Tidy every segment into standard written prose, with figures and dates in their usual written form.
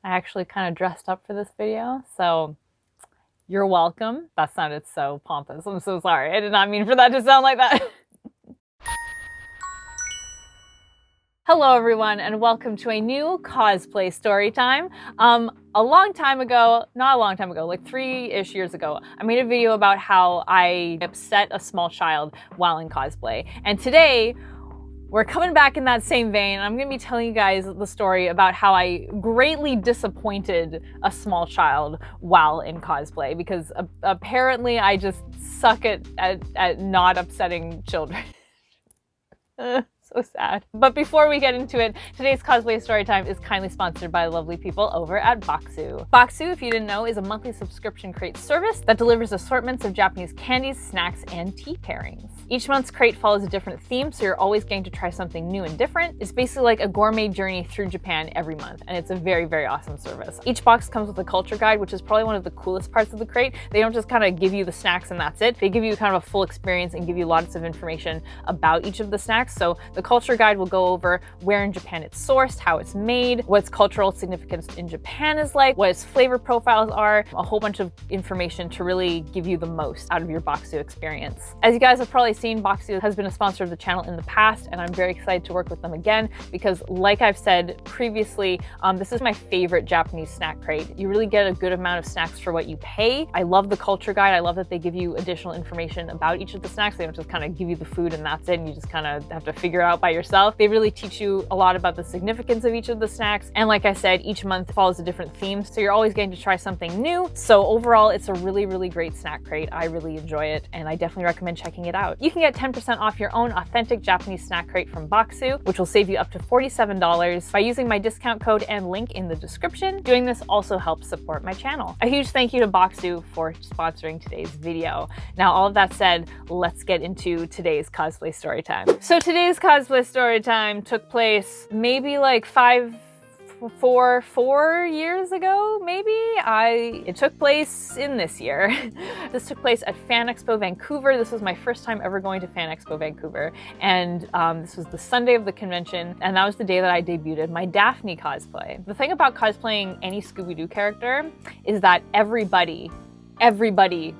I actually kind of dressed up for this video, so you're welcome. That sounded so pompous. I'm so sorry. I did not mean for that to sound like that. Hello everyone and welcome to a new cosplay story time. A long time ago, not a long time ago, like 3-ish years ago, I made a video about how I upset a small child while in cosplay. And today, we're coming back in that same vein. I'm gonna be telling you guys the story about how I greatly disappointed a small child while in cosplay, because apparently I just suck at not upsetting children. So sad. But before we get into it, today's Cosplay Storytime is kindly sponsored by the lovely people over at Boxu. Boxu, if you didn't know, is a monthly subscription crate service that delivers assortments of Japanese candies, snacks, and tea pairings. Each month's crate follows a different theme, so you're always getting to try something new and different. It's basically like a gourmet journey through Japan every month, and it's a very, very awesome service. Each box comes with a culture guide, which is probably one of the coolest parts of the crate. They don't just kind of give you the snacks and that's it. They give you kind of a full experience and give you lots of information about each of the snacks. So the culture guide will go over where in Japan it's sourced, how it's made, what its cultural significance in Japan is like, what its flavor profiles are, a whole bunch of information to really give you the most out of your Boxu experience. As you guys have probably seen, Boxu has been a sponsor of the channel in the past, and I'm very excited to work with them again because, like I've said previously, this is my favorite Japanese snack crate. You really get a good amount of snacks for what you pay. I love the culture guide. I love that they give you additional information about each of the snacks. They don't just kind of give you the food and that's it, and you just kind of have to figure it out by yourself. They really teach you a lot about the significance of each of the snacks. And like I said, each month follows a different theme, so you're always getting to try something new. So overall, it's a really, really great snack crate. I really enjoy it, and I definitely recommend checking it out. You can get 10% off your own authentic Japanese snack crate from Boxu, which will save you up to $47 by using my discount code and link in the description. Doing this also helps support my channel. A huge thank you to Boxu for sponsoring today's video. Now, all of that said, let's get into today's cosplay story time. So today's cosplay story time took place maybe like 4 years ago, maybe? It took place in this year. This took place at Fan Expo Vancouver. This was my first time ever going to Fan Expo Vancouver. And this was the Sunday of the convention, and that was the day that I debuted my Daphne cosplay. The thing about cosplaying any Scooby-Doo character is that everybody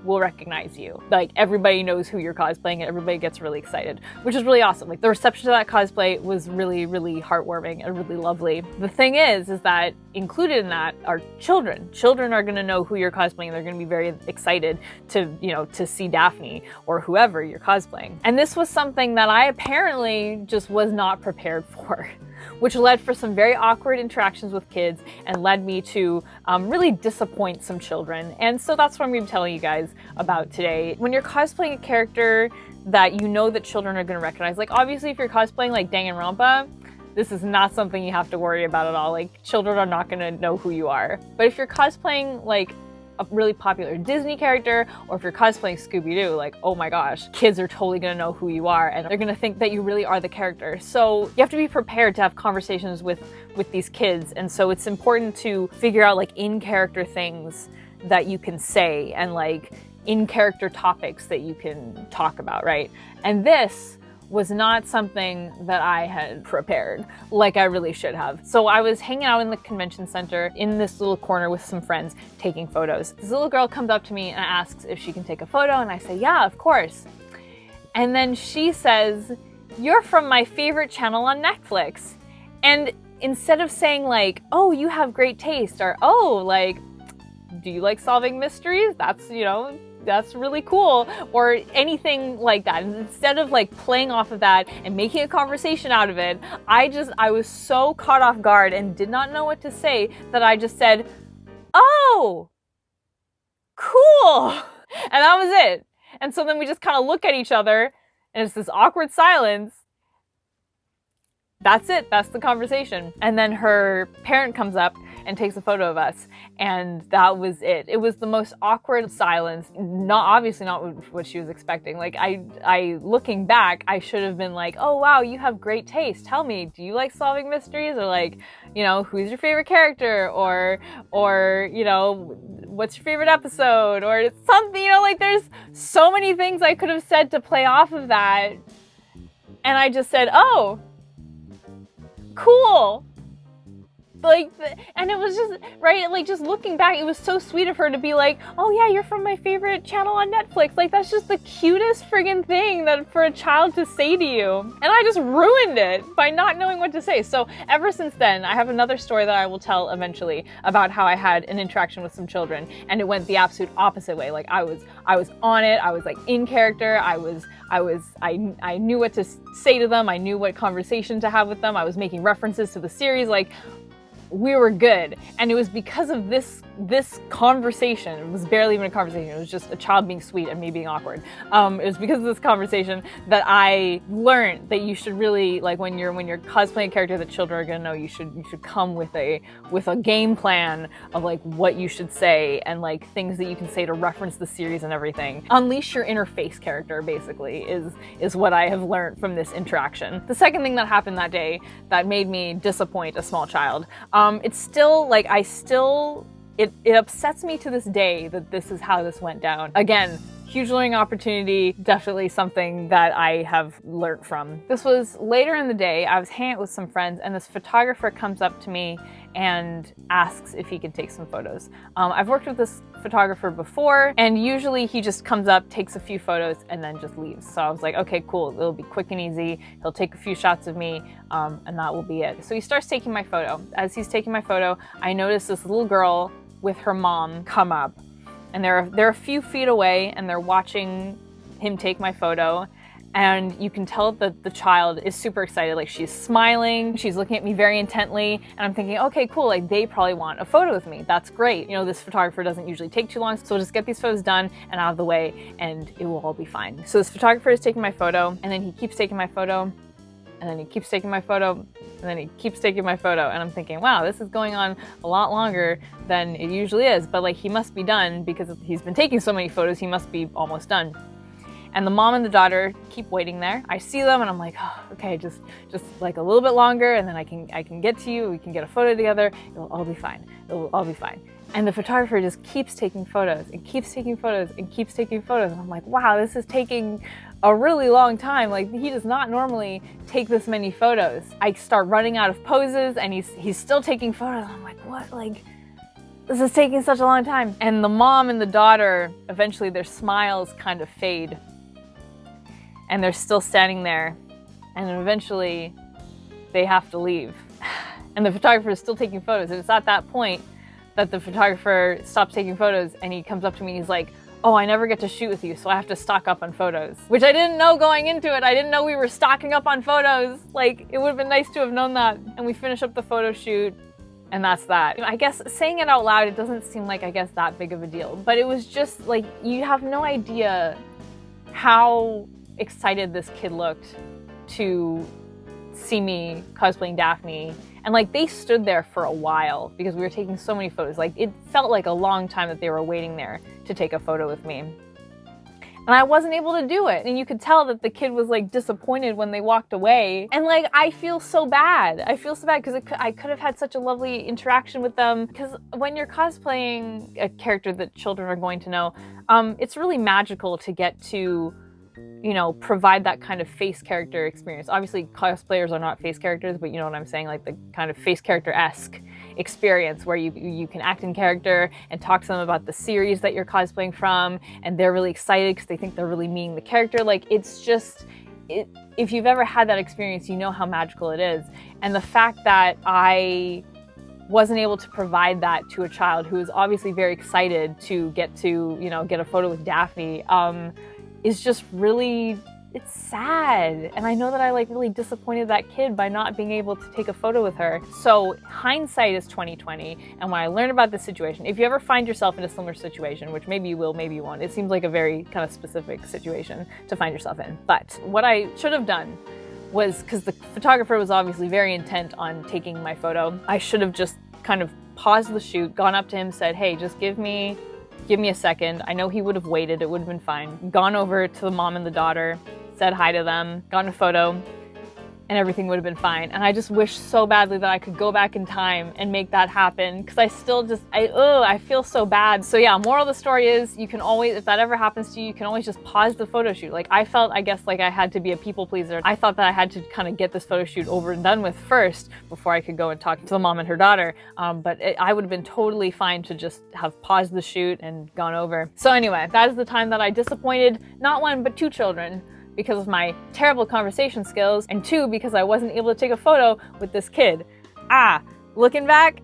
will recognize you. Like, everybody knows who you're cosplaying and everybody gets really excited, which is really awesome. Like, the reception to that cosplay was really, really heartwarming and really lovely. The thing is that included in that are children. Children are gonna know who you're cosplaying and they're gonna be very excited to see Daphne or whoever you're cosplaying. And this was something that I apparently just was not prepared for, which led for some very awkward interactions with kids and led me to really disappoint some children. And so that's what I'm going to be telling you guys about today. When you're cosplaying a character that you know that children are going to recognize, like obviously if you're cosplaying like Danganronpa, this is not something you have to worry about at all. Like, children are not going to know who you are. But if you're cosplaying like a really popular Disney character, or if you're cosplaying Scooby-Doo, like, oh my gosh, kids are totally gonna know who you are and they're gonna think that you really are the character. So you have to be prepared to have conversations with these kids, and so it's important to figure out like in-character things that you can say and like in-character topics that you can talk about, right? And this was not something that I had prepared like I really should have. So I was hanging out in the convention center in this little corner with some friends taking photos. This little girl comes up to me and asks if she can take a photo, and I say, yeah, of course. And then she says, you're from my favorite channel on Netflix. And instead of saying like, oh, you have great taste, or oh, like, do you like solving mysteries? That's really cool, or anything like that. And instead of like playing off of that and making a conversation out of it, I was so caught off guard and did not know what to say that I just said, oh, cool. And that was it. And so then we just kind of look at each other and it's this awkward silence. That's it. That's the conversation. And then her parent comes up and takes a photo of us, and that was it. It was the most awkward silence. Obviously not what she was expecting. Like, I looking back, I should have been like, oh wow, you have great taste. Tell me, do you like solving mysteries? Or like, who's your favorite character? Or what's your favorite episode? Or something, like there's so many things I could have said to play off of that. And I just said, oh, cool. And it was just, right, like just looking back, it was so sweet of her to be like, oh yeah, you're from my favorite channel on Netflix. Like that's just the cutest friggin' thing that for a child to say to you. And I just ruined it by not knowing what to say. So ever since then, I have another story that I will tell eventually about how I had an interaction with some children and it went the absolute opposite way. Like I was on it, I was like in character, I knew what to say to them, I knew what conversation to have with them, I was making references to the series, like we were good. And it was because of this conversation. It was barely even a conversation. It was just a child being sweet and me being awkward. It was because of this conversation that I learned that you should really, like when you're cosplaying a character that children are gonna know, you should come with a game plan of like what you should say and like things that you can say to reference the series and everything. Unleash your inner face character basically is what I have learned from this interaction. The second thing that happened that day that made me disappoint a small child, it's still like it upsets me to this day that this is how this went down. Again, huge learning opportunity, definitely something that I have learned from. This was later in the day, I was hanging out with some friends and this photographer comes up to me and asks if he could take some photos. I've worked with this photographer before and usually he just comes up, takes a few photos and then just leaves. So I was like, okay, cool, it'll be quick and easy. He'll take a few shots of me and that will be it. So he starts taking my photo. As he's taking my photo, I notice this little girl with her mom come up and they're a few feet away and they're watching him take my photo. And you can tell that the child is super excited. Like she's smiling, she's looking at me very intently, and I'm thinking, okay, cool, like they probably want a photo with me. That's great. You know, this photographer doesn't usually take too long, so we'll just get these photos done and out of the way and it will all be fine. So this photographer is taking my photo and then he keeps taking my photo and then he keeps taking my photo and then he keeps taking my photo. And I'm thinking, wow, this is going on a lot longer than it usually is, but like he must be done because he's been taking so many photos, he must be almost done. And the mom and the daughter keep waiting there. I see them and I'm like, oh, okay, just like a little bit longer and then I can get to you, we can get a photo together, it'll all be fine, it'll all be fine. And the photographer just keeps taking photos and keeps taking photos and keeps taking photos. And I'm like, wow, this is taking a really long time. Like he does not normally take this many photos. I start running out of poses and he's still taking photos. I'm like, what, like, this is taking such a long time. And the mom and the daughter, eventually their smiles kind of fade. And they're still standing there, and then eventually they have to leave. And the photographer is still taking photos, and it's at that point that the photographer stops taking photos and he comes up to me and he's like, oh, I never get to shoot with you, so I have to stock up on photos. Which I didn't know going into it. I didn't know we were stocking up on photos. Like, it would have been nice to have known that. And we finish up the photo shoot, and that's that. I guess saying it out loud, it doesn't seem like, I guess, that big of a deal. But it was just like, you have no idea how excited this kid looked to see me cosplaying Daphne. And like they stood there for a while because we were taking so many photos. Like it felt like a long time that they were waiting there to take a photo with me. And I wasn't able to do it. And you could tell that the kid was like disappointed when they walked away. And like, I feel so bad. I feel so bad because I could have had such a lovely interaction with them. Because when you're cosplaying a character that children are going to know, it's really magical to get to, you know, provide that kind of face character experience. Obviously, cosplayers are not face characters, but you know what I'm saying, like the kind of face character-esque experience where you can act in character and talk to them about the series that you're cosplaying from, and they're really excited because they think they're really meeting the character. Like, it's just, if you've ever had that experience, you know how magical it is. And the fact that I wasn't able to provide that to a child who is obviously very excited to get a photo with Daphne, is just really, it's sad. And I know that I like really disappointed that kid by not being able to take a photo with her. So hindsight is 2020. And when I learned about this situation, if you ever find yourself in a similar situation, which maybe you will, maybe you won't, it seems like a very kind of specific situation to find yourself in. But what I should have done was, because the photographer was obviously very intent on taking my photo, I should have just kind of paused the shoot, gone up to him, said, hey, just give me a second. I know he would have waited, it would have been fine. Gone over to the mom and the daughter, said hi to them, gotten a photo, and everything would have been fine. And I just wish so badly that I could go back in time and make that happen, because I still just, I feel so bad. So yeah, moral of the story is, you can always, if that ever happens to you, you can always just pause the photo shoot. Like, I felt, I guess, like I had to be a people pleaser. I thought that I had to kind of get this photo shoot over and done with first before I could go and talk to the mom and her daughter. I would have been totally fine to just have paused the shoot and gone over. So anyway, that is the time that I disappointed not one, but two children, because of my terrible conversation skills, and two, because I wasn't able to take a photo with this kid. Looking back,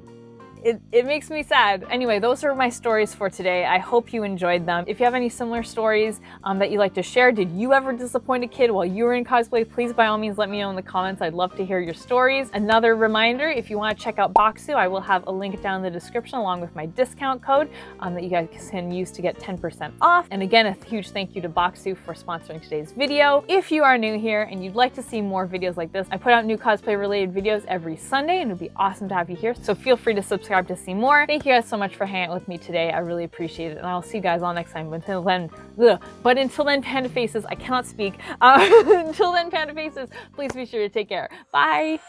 it makes me sad. Anyway, those are my stories for today. I hope you enjoyed them. If you have any similar stories that you'd like to share, did you ever disappoint a kid while you were in cosplay? Please, by all means, let me know in the comments. I'd love to hear your stories. Another reminder, if you want to check out Boxu, I will have a link down in the description along with my discount code that you guys can use to get 10% off. And again, a huge thank you to Boxu for sponsoring today's video. If you are new here and you'd like to see more videos like this, I put out new cosplay related videos every Sunday, and it would be awesome to have you here. So feel free to subscribe to see more. Thank you guys so much for hanging out with me today. I really appreciate it, and I'll see you guys all next time. But until then, Panda Faces, I cannot speak. Until then, Panda Faces, please be sure to take care. Bye!